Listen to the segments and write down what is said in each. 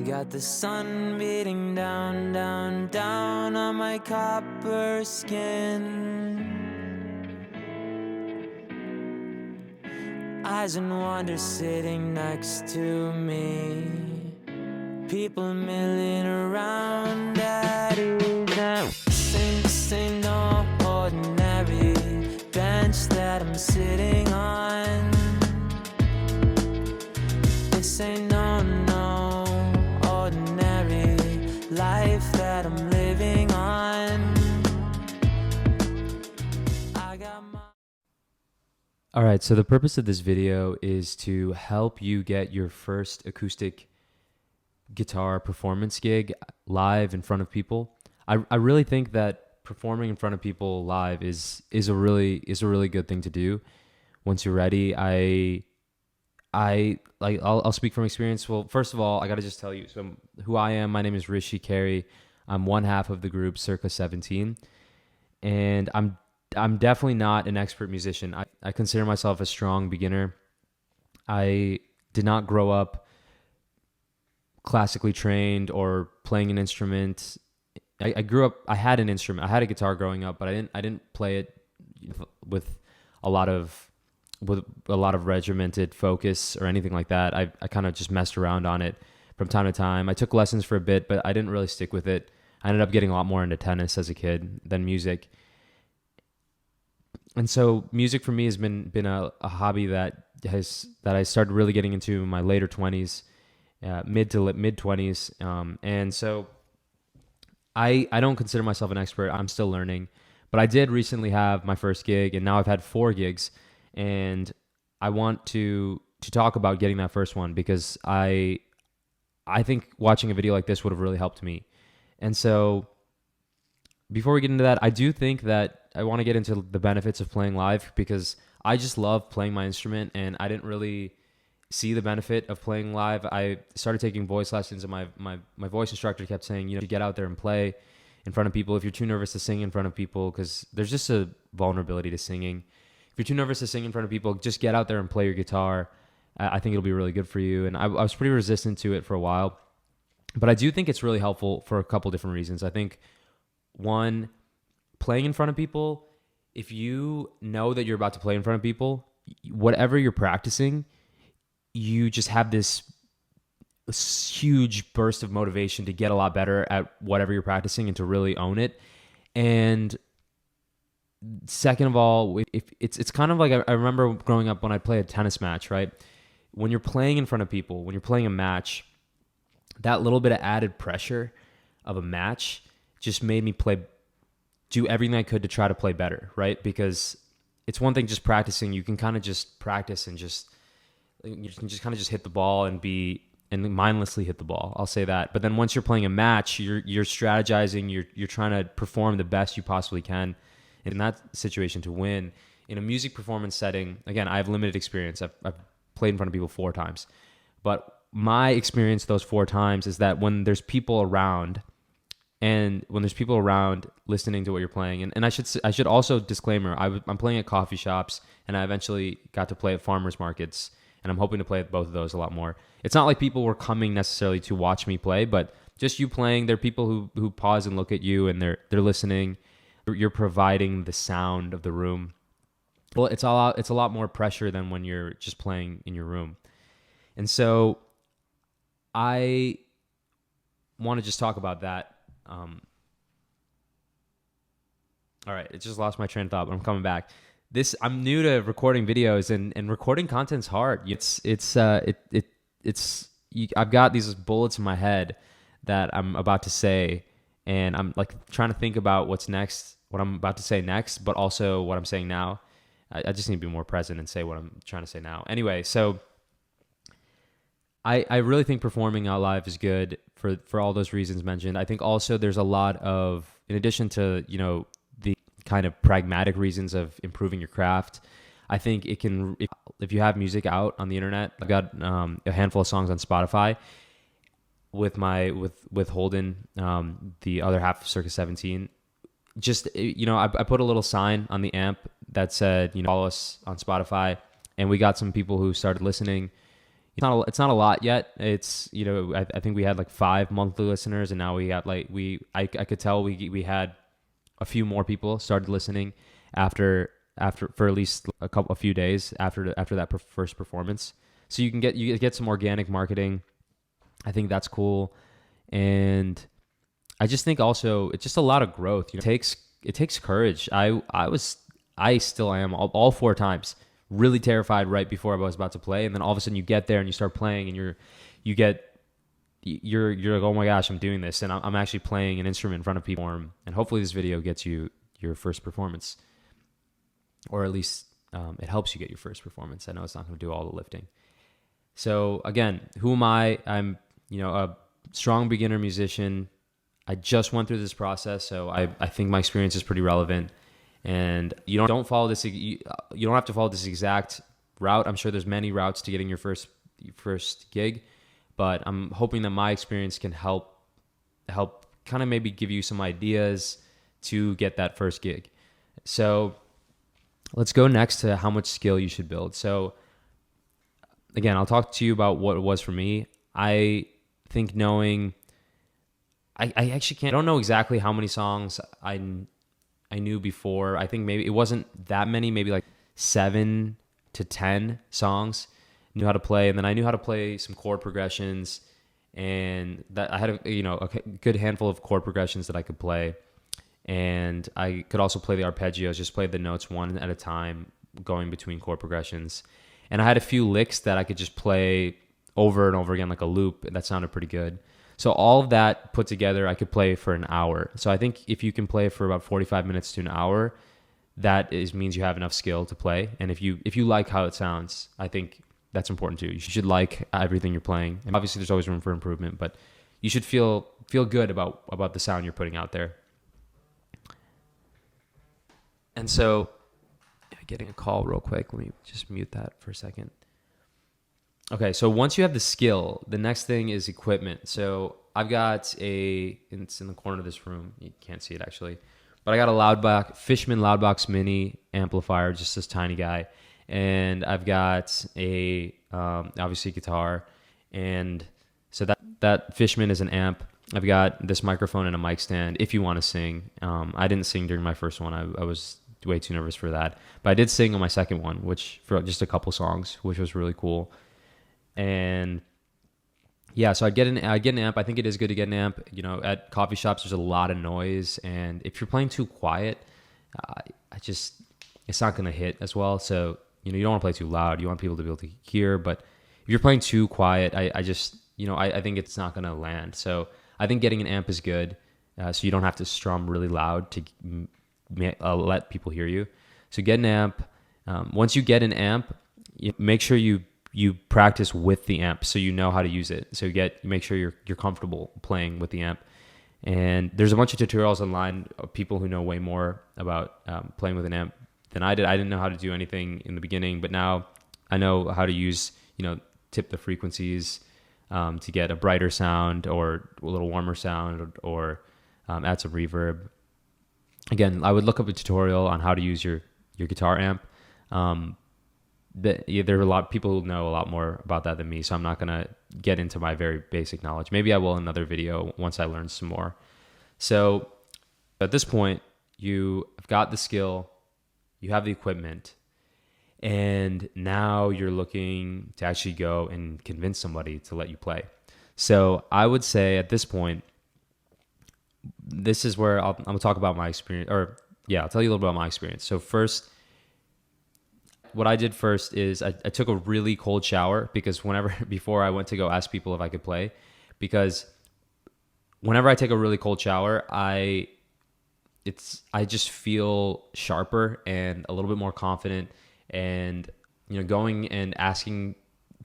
Got the sun beating down, down, down on my copper skin. Eyes in wonder sitting next to me. People milling around at ease. This ain't no ordinary bench that I'm sitting on. This ain't no ordinary life that I'm living on. I got my... All right, so the purpose of this video is to help you get your first acoustic guitar performance gig live in front of people. I really think that performing in front of people live is a really good thing to do. Once you're ready, I'll speak from experience. Well, first of all, I got to just tell you who I am. My name is Rishi Carey. I'm one half of the group Circa 17, and I'm definitely not an expert musician. I consider myself a strong beginner. I did not grow up classically trained or playing an instrument. I grew up, I had an instrument. I had a guitar growing up, but I didn't play it with a lot of regimented focus or anything like that. I kind of just messed around on it from time to time. I took lessons for a bit, but I didn't really stick with it. I ended up getting a lot more into tennis as a kid than music. And so music for me has been a hobby that I started really getting into in my later 20s, mid 20s. And so I don't consider myself an expert. I'm still learning, but I did recently have my first gig, and now I've had 4 gigs, and I want to talk about getting that first one because I think watching a video like this would have really helped me. And so before we get into that, I do think that I want to get into the benefits of playing live because I just love playing my instrument, and I didn't really see the benefit of playing live. I started taking voice lessons, and my voice instructor kept saying, you get out there and play in front of people. If you're too nervous to sing in front of people, because there's just a vulnerability to singing. If you're too nervous to sing in front of people, just get out there and play your guitar. I think it'll be really good for you. And I was pretty resistant to it for a while, but I do think it's really helpful for a couple different reasons. I think one, playing in front of people, if you know that you're about to play in front of people, whatever you're practicing, you just have this huge burst of motivation to get a lot better at whatever you're practicing and to really own it. And second of all, if it's kind of like I remember growing up when I'd play a tennis match, right? When you're playing in front of people, when you're playing a match, that little bit of added pressure of a match just made me do everything I could to try to play better, right? Because it's one thing just practicing. You can kind of just practice and you can just kind of just hit the ball and mindlessly hit the ball. I'll say that. But then once you're playing a match, you're strategizing, you're trying to perform the best you possibly can in that situation to win. In a music performance setting, again, I have limited experience. I've played in front of people 4 times. But my experience those 4 times is that when there's people around listening to what you're playing, and I should also disclaimer, I'm playing at coffee shops, and I eventually got to play at farmers markets, and I'm hoping to play at both of those a lot more. It's not like people were coming necessarily to watch me play, but just you playing, there are people who pause and look at you, and they're listening. You're providing the sound of the room. Well, it's a lot more pressure than when you're just playing in your room. And so I want to just talk about that. All right, it just lost my train of thought, but I'm coming back. I'm new to recording videos, and recording content's hard. I've got these bullets in my head that I'm about to say, and I'm like trying to think about what I'm about to say next, but also what I'm saying now. I just need to be more present and say what I'm trying to say now. Anyway, so I really think performing out live is good for all those reasons mentioned. I think also there's a lot of, in addition to, the kind of pragmatic reasons of improving your craft, I think if you have music out on the internet, I've got a handful of songs on Spotify with Holden, the other half of Circa 17. Just, I put a little sign on the amp that said, follow us on Spotify, and we got some people who started listening. It's not a lot yet. It's, you know, I think we had like 5 monthly listeners, and now we got like I could tell we had a few more people started listening after for at least a few days after that first performance. So you get some organic marketing. I think that's cool, and I just think also it's just a lot of growth. You know, it takes courage. I still am all 4 times really terrified right before I was about to play, and then all of a sudden you get there and you start playing, and you're like, oh my gosh, I'm doing this, and I'm actually playing an instrument in front of people, and hopefully this video gets you your first performance, or at least it helps you get your first performance. I know it's not going to do all the lifting. So again, who am I? I'm, you know, a strong beginner musician. I just went through this process, so I think my experience is pretty relevant. And you don't follow this. You don't have to follow this exact route. I'm sure there's many routes to getting your first gig, but I'm hoping that my experience can help kind of maybe give you some ideas to get that first gig. So let's go next to how much skill you should build. So again, I'll talk to you about what it was for me. I think I actually can't. I don't know exactly how many songs I knew before. I think maybe it wasn't that many, maybe like 7 to 10 songs knew how to play. And then I knew how to play some chord progressions, and that I had a good handful of chord progressions that I could play. And I could also play the arpeggios, just play the notes one at a time, going between chord progressions. And I had a few licks that I could just play over and over again, like a loop. That sounded pretty good. So all of that put together, I could play for an hour. So I think if you can play for about 45 minutes to an hour, means you have enough skill to play. And if you like how it sounds, I think that's important too. You should like everything you're playing. And obviously there's always room for improvement, but you should feel good about the sound you're putting out there. And so, getting a call real quick. Let me just mute that for a second. Okay, so once you have the skill, the next thing is equipment. So I've got it's in the corner of this room. You can't see it actually, but I got a Fishman Loudbox Mini amplifier, just this tiny guy, and I've got obviously guitar, and so that Fishman is an amp. I've got this microphone and a mic stand. If you want to sing, I didn't sing during my first one. I was way too nervous for that, but I did sing on my second one, which for just a couple songs, which was really cool. And yeah, so I'd get an amp. I think it is good to get an amp. You know, at coffee shops, there's a lot of noise, and if you're playing too quiet, it's not going to hit as well. So, you know, you don't want to play too loud. You want people to be able to hear, but if you're playing too quiet, I think it's not going to land. So I think getting an amp is good, so you don't have to strum really loud to let people hear you. So get an amp. Once you get an amp, make sure you practice with the amp so you know how to use it. So make sure you're comfortable playing with the amp. And there's a bunch of tutorials online of people who know way more about playing with an amp than I did. I didn't know how to do anything in the beginning, but now I know how to use, tip the frequencies to get a brighter sound or a little warmer sound, or add some reverb. Again, I would look up a tutorial on how to use your guitar amp. There are a lot of people who know a lot more about that than me, so I'm not going to get into my very basic knowledge. Maybe I will in another video once I learn some more. So at this point, you have got the skill, you have the equipment, and now you're looking to actually go and convince somebody to let you play. So I would say at this point, this is where I'm going to talk about my experience, I'll tell you a little bit about my experience. So first, what I did first is I took a really cold shower before I went to go ask people if I could play, because whenever I take a really cold shower, I just feel sharper and a little bit more confident, and going and asking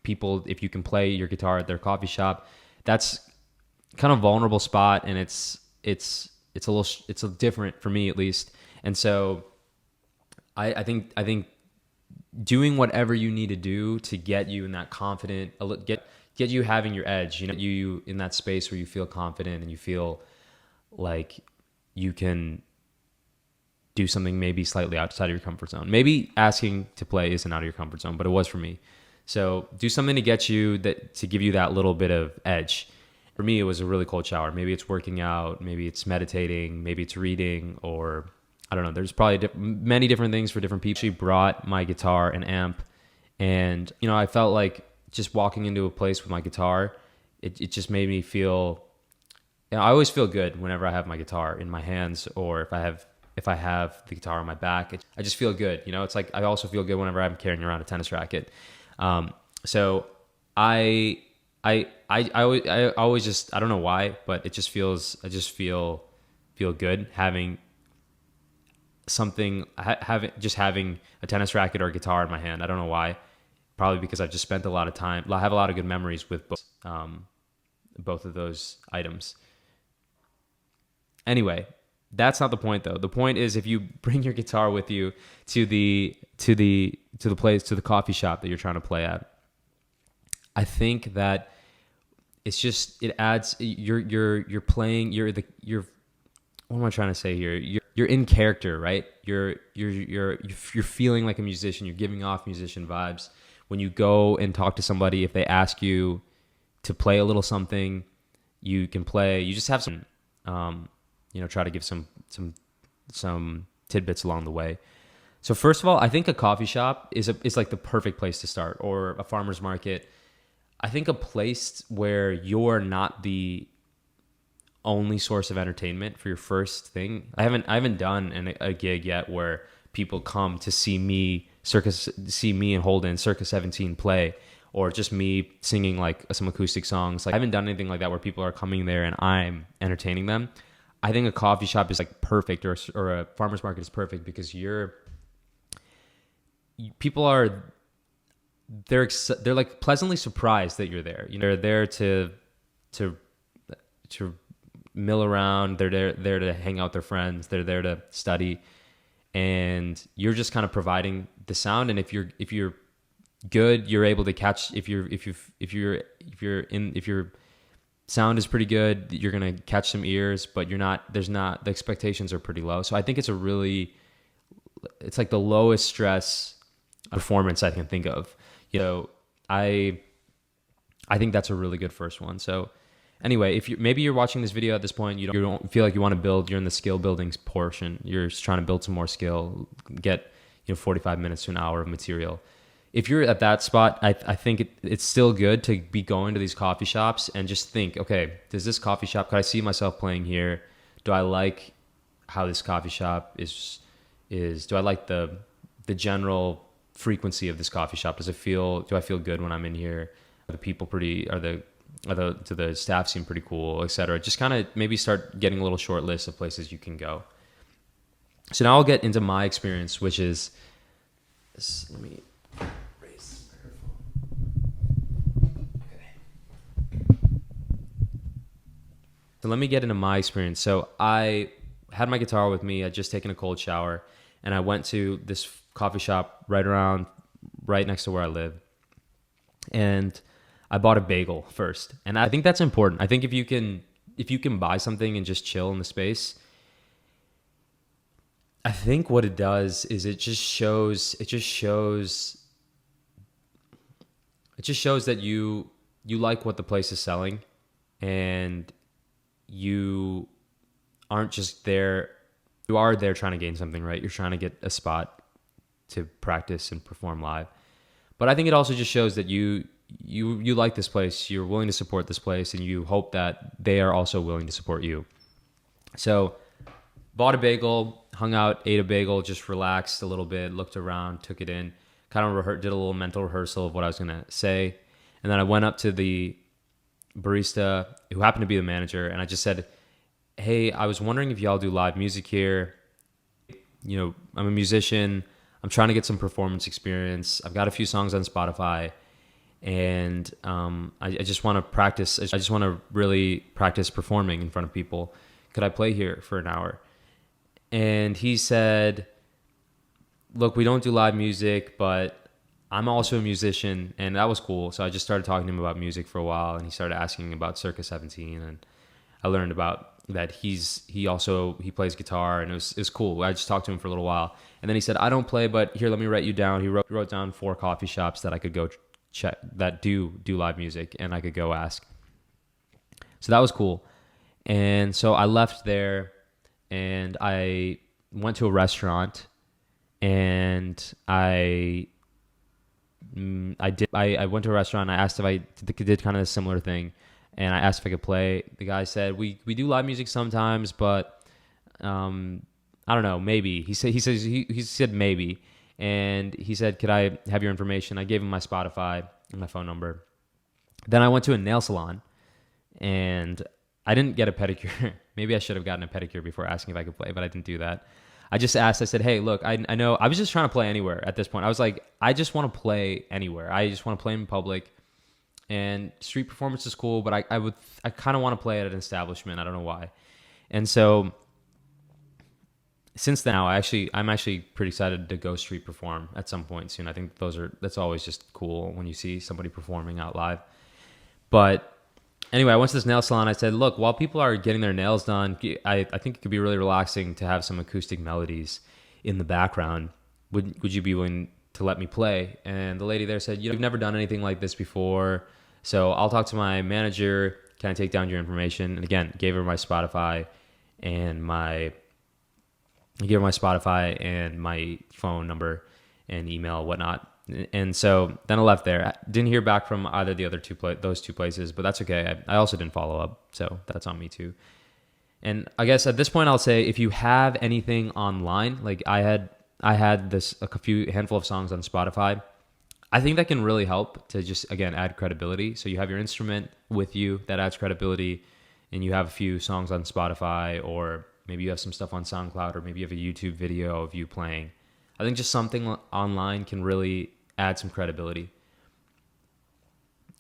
people if you can play your guitar at their coffee shop, that's kind of vulnerable spot, and it's different for me at least. And so I think doing whatever you need to do to get you in that confident, get you having your edge, you in that space where you feel confident and you feel like you can do something maybe slightly outside of your comfort zone. Maybe asking to play isn't out of your comfort zone, but it was for me. So do something to get you that, to give you that little bit of edge. For me, it was a really cold shower. Maybe it's working out, maybe it's meditating, maybe it's reading, or I don't know. There's probably many different things for different people. I actually brought my guitar and amp, and I felt like just walking into a place with my guitar, it just made me feel. I always feel good whenever I have my guitar in my hands, or if I have the guitar on my back. I just feel good. It's like I also feel good whenever I'm carrying around a tennis racket. So I always just, I don't know why, but it just feels, I just feel good having something, having a tennis racket or a guitar in my hand. I don't know why. Probably because I've just spent a lot of time. I have a lot of good memories with both of those items. Anyway, that's not the point though. The point is, if you bring your guitar with you to the coffee shop that you're trying to play at, I think that it adds, you're playing, what am I trying to say here? You're in character, right? You're feeling like a musician. You're giving off musician vibes. When you go and talk to somebody, if they ask you to play a little something, you can play. You just have some, try to give some tidbits along the way. So first of all, I think a coffee shop is like the perfect place to start, or a farmer's market. I think a place where you're not the only source of entertainment for your first thing. I haven't done a gig yet where people come to see me and Holden Circa 17 play, or just me singing like some acoustic songs. Like, I haven't done anything like that where people are coming there and I'm entertaining them. I think a coffee shop is like perfect, or a farmer's market is perfect, because people are, they're like pleasantly surprised that you're there. They're there to mill around. They're there to hang out with their friends. They're there to study, and you're just kind of providing the sound. And if you're good, you're able to catch. If your sound is pretty good, you're gonna catch some ears. But the expectations are pretty low. So I think it's like the lowest stress performance I can think of. I think that's a really good first one. So anyway, if you're watching this video at this point, you don't feel like you want to build, you're in the skill building portion. You're just trying to build some more skill, get 45 minutes to an hour of material. If you're at that spot, I think it's still good to be going to these coffee shops and just think, okay, does this coffee shop, could I see myself playing here? Do I like how this coffee shop is do I like the general frequency of this coffee shop? Do I feel good when I'm in here? Are the people do the staff seem pretty cool, etc.? Just kind of maybe start getting a little short list of places you can go. So now I'll get into my experience, which is, let me raise the microphone. Okay. So let me get into my experience. So I had my guitar with me. I'd just taken a cold shower, and I went to this coffee shop right next to where I live, and I bought a bagel first. And I think that's important. I think if you can buy something and just chill in the space, I think what it does is it just shows that you like what the place is selling, and you aren't just there. You are there trying to gain something, right? You're trying to get a spot to practice and perform live. But I think it also just shows that you like this place, you're willing to support this place, and you hope that they are also willing to support you. So bought a bagel, hung out, ate a bagel, just relaxed a little bit, looked around, took it in, kind of did a little mental rehearsal of what I was going to say. And then I went up to the barista, who happened to be the manager, and I just said, hey, I was wondering if y'all do live music here. I'm a musician. I'm trying to get some performance experience. I've got a few songs on Spotify, and I just want to practice. I just want to really practice performing in front of people. Could I play here for an hour? And he said, look, we don't do live music, but I'm also a musician, and that was cool. So I just started talking to him about music for a while, and he started asking about Circa 17, and I learned about that he plays guitar, and it was cool. I just talked to him for a little while, and then he said, I don't play, but here, let me write you down. He wrote down 4 coffee shops that I could go check that do live music, and I could go ask. So that was cool. And so I left there and I went to a restaurant, and I went to a restaurant. I asked if I did kind of a similar thing, and I asked if I could play. The guy said we do live music sometimes, but I don't know, maybe. He said maybe, and he said, could I have your information? I gave him my Spotify and my phone number. Then I went to a nail salon, and I didn't get a pedicure. Maybe I should have gotten a pedicure before asking if I could play, but I didn't do that. I just asked, I said, hey, look, I know, I was just trying to play anywhere at this point. I was like, I just want to play anywhere. I just want to play in public, and street performance is cool, but I kind of want to play at an establishment. I don't know why. And so since then, I'm actually pretty excited to go street perform at some point soon. I think that's always just cool when you see somebody performing out live. But anyway, I went to this nail salon. I said, look, while people are getting their nails done, I think it could be really relaxing to have some acoustic melodies in the background. Would you be willing to let me play? And the lady there said, you've never done anything like this before, so I'll talk to my manager. Can I take down your information? And again, gave her my Spotify and my phone number and email, whatnot. And so then I left there. Didn't hear back from either the other those two places, but that's okay. I also didn't follow up, so that's on me too. And I guess at this point, I'll say if you have anything online, like I had a handful of songs on Spotify, I think that can really help to just, again, add credibility. So you have your instrument with you, that adds credibility, and you have a few songs on Spotify, or maybe you have some stuff on SoundCloud, or maybe you have a YouTube video of you playing. I think just something online can really add some credibility.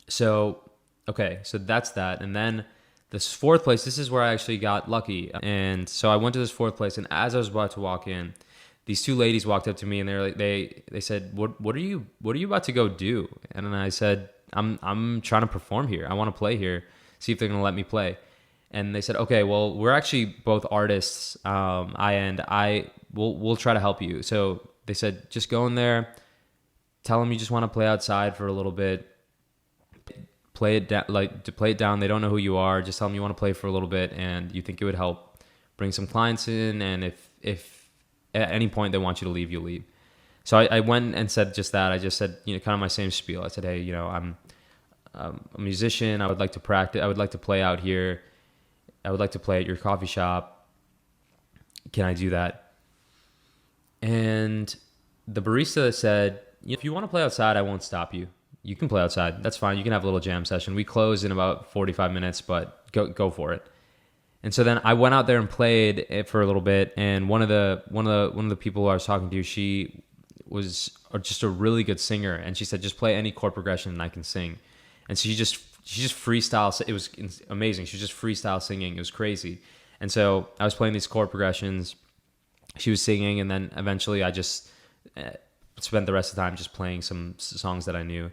So, okay, so that's that. And then this fourth place, this is where I actually got lucky. And so I went to this fourth place, and as I was about to walk in, these two ladies walked up to me, and they said, what are you about to go do? And then I said, I'm trying to perform here. I want to play here. See if they're going to let me play. And they said, okay, well, we're actually both artists. We'll try to help you. So they said, just go in there, tell them you just want to play outside for a little bit, play it down. They don't know who you are. Just tell them you want to play for a little bit, and you think it would help bring some clients in. And if at any point they want you to leave, you leave. So I went and said just that. I just said, kind of my same spiel. I said, hey, I'm a musician. I would like to practice. I would like to play out here. I would like to play at your coffee shop. Can I do that? And the barista said, if you want to play outside, I won't stop you. You can play outside. That's fine. You can have a little jam session. We close in about 45 minutes, but go for it. And so then I went out there and played for a little bit. And one of the people I was talking to, she was just a really good singer. And she said, just play any chord progression and I can sing. And so she just freestyle. It was amazing. She was just freestyle singing. It was crazy. And so I was playing these chord progressions. She was singing, and then eventually I just spent the rest of the time just playing some songs that I knew.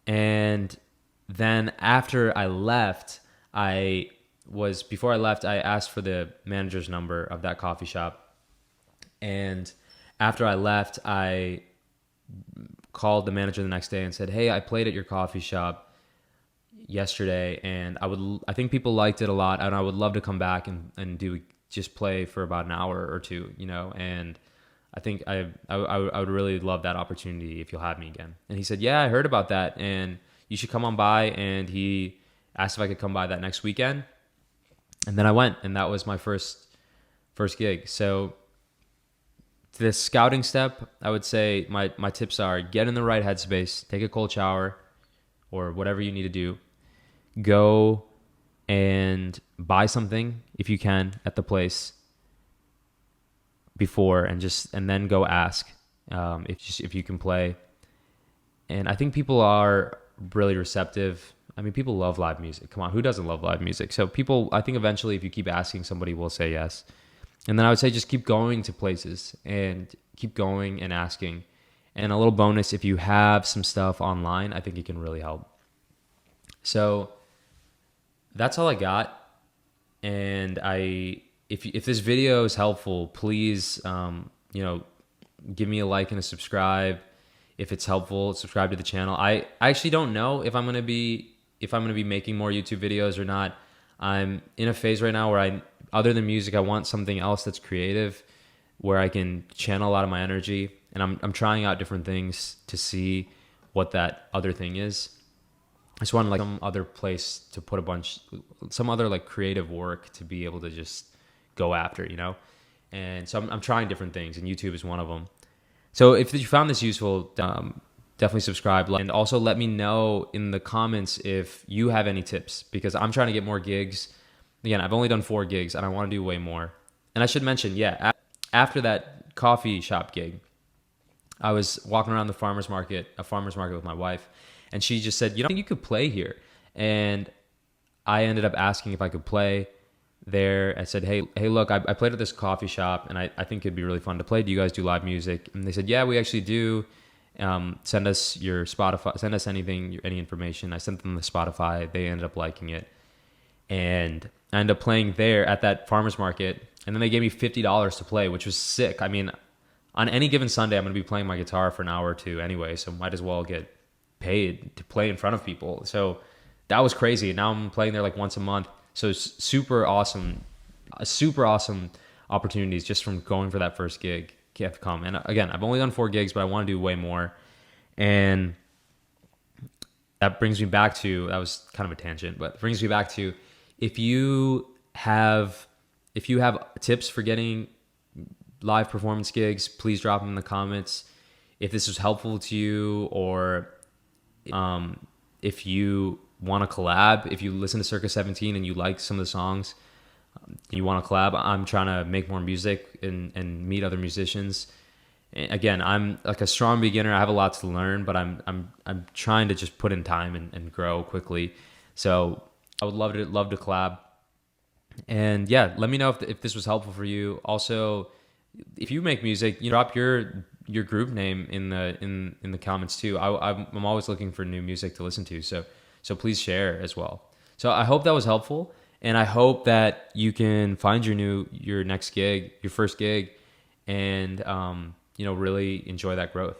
And then after I left, before I left, I asked for the manager's number of that coffee shop. And after I left, I called the manager the next day and said, hey, I played at your coffee shop yesterday, and I think people liked it a lot, and I would love to come back and just play for about an hour or two, and I think I would really love that opportunity if you'll have me again. And he said, yeah, I heard about that, and you should come on by. And he asked if I could come by that next weekend. And then I went, and that was my first gig. So the scouting step, I would say my tips are: get in the right headspace, take a cold shower or whatever you need to do. Go and buy something if you can at the place before, and then go ask if you can play. And I think people are really receptive. I mean, people love live music. Come on, who doesn't love live music? So people, I think eventually if you keep asking, somebody will say yes. And then I would say just keep going to places and keep going and asking. And a little bonus, if you have some stuff online, I think it can really help. So that's all I got. And if this video is helpful, please, give me a like and a subscribe. If it's helpful, subscribe to the channel. I actually don't know if I'm gonna be making more YouTube videos or not. I'm in a phase right now where other than music, I want something else that's creative, where I can channel a lot of my energy, and I'm trying out different things to see what that other thing is. I just want like some other place to put some other like creative work to be able to just go after, you know? And so I'm trying different things, and YouTube is one of them. So if you found this useful, definitely subscribe. And also let me know in the comments if you have any tips, because I'm trying to get more gigs. Again, I've only done 4 gigs and I want to do way more. And I should mention, yeah, after that coffee shop gig, I was walking around a farmer's market with my wife, and she just said, you could play here. And I ended up asking if I could play there. I said, hey, look, I played at this coffee shop, and I think it'd be really fun to play. Do you guys do live music? And they said, yeah, we actually do. Send us your Spotify, send us any information. I sent them the Spotify. They ended up liking it. And I ended up playing there at that farmer's market. And then they gave me $50 to play, which was sick. I mean, on any given Sunday, I'm going to be playing my guitar for an hour or two anyway, so might as well get paid to play in front of people. So that was crazy. Now I'm playing there like once a month. So super awesome opportunities just from going for that first gig have come. And again, I've only done 4 gigs, but I want to do way more. And that brings me back to, that was kind of a tangent, but it brings me back to, if you have tips for getting live performance gigs, please drop them in the comments. If this was helpful to you, or if you want to collab, if you listen to Circa 17 and you like some of the songs, you want to collab, I'm trying to make more music and meet other musicians. And again, I'm like a strong beginner. I have a lot to learn, but I'm trying to just put in time and grow quickly. So I would love to collab. And yeah, let me know if this was helpful for you. Also, if you make music, drop your group name in the comments too. I'm always looking for new music to listen to. So please share as well. So I hope that was helpful, and I hope that you can find your next gig, your first gig, and really enjoy that growth.